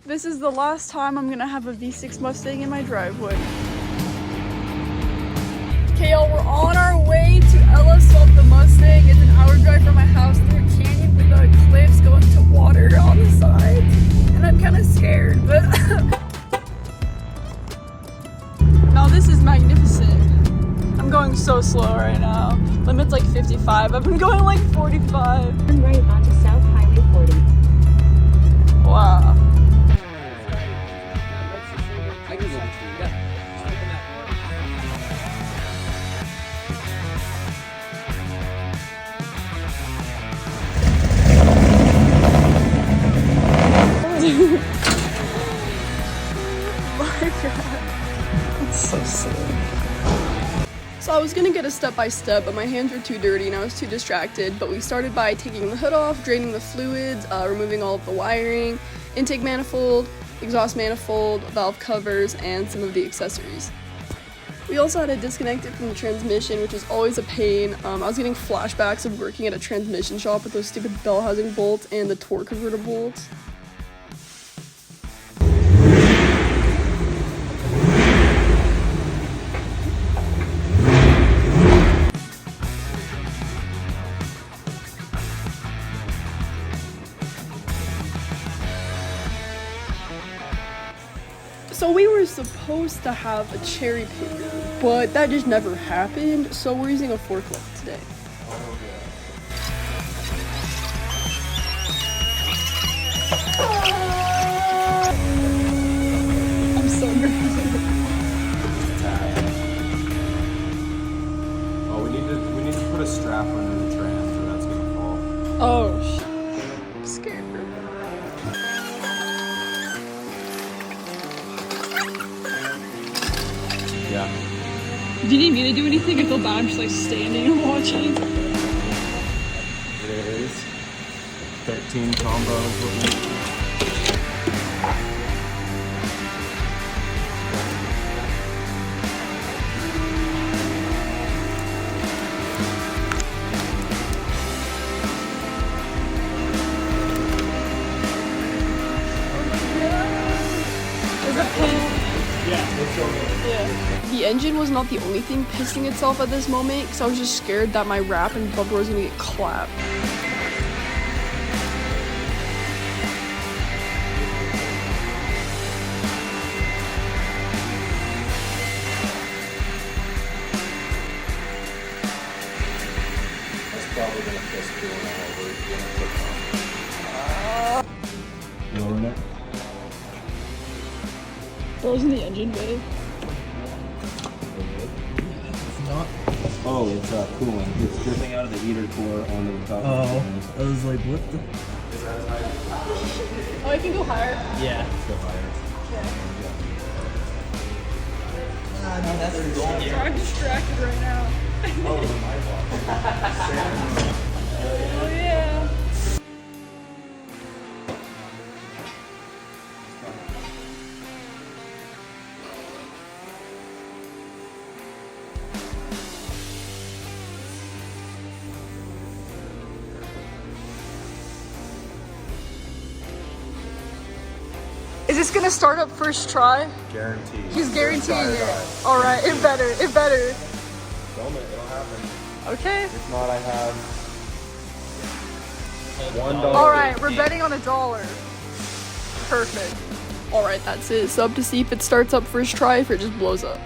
This is the last time I'm gonna have a V6 Mustang in my driveway. Okay, y'all, we're on our way to Ella Swap the Mustang. It's an hour drive from my house through a canyon with cliffs going to water on the sides. And I'm kind of scared, but... Now this is magnificent. I'm going so slow right now. Limit's like 55. I've been going like 45. Turn right onto South Highway 40. Wow. My God. It's so silly. So I was gonna get a step-by-step, but my hands were too dirty and I was too distracted. But we started by taking the hood off, draining the fluids, removing all of the wiring, intake manifold, exhaust manifold, valve covers, and some of the accessories. We also had to disconnect it from the transmission, which is always a pain. I was getting flashbacks of working at a transmission shop with those stupid bell housing bolts and the torque converter bolts. So we were supposed to have a cherry picker, but that just never happened, so we're using a forklift today. I'm so nervous. Oh, we need to put a strap under the trans or that's gonna fall. Oh, I'm scared. Yeah. Do you need me to do anything? I feel bad. I'm just like standing and watching. It is 13 combos. There's a pin. Yeah, let's go. Yeah. The engine was not the only thing pissing itself at this moment, because I was just scared that my wrap and bumper was gonna get clapped. That's probably gonna piss cooling all over. Lowering it. Frozen the engine bay. Oh, it's cooling. It's dripping out of the heater core onto the top. Oh, I was like, what the? Oh, I can go higher. Yeah. Let's go higher. No, that's So I'm distracted right now. Oh yeah. Is this gonna start up first try? Guaranteed. He's guaranteeing it. Drive. Alright, it better, it better. Film it, it'll happen. Okay. If not, I have $1. Alright, we're betting on $1. Perfect. Alright, that's it. Sub to see if it starts up first try, if it just blows up.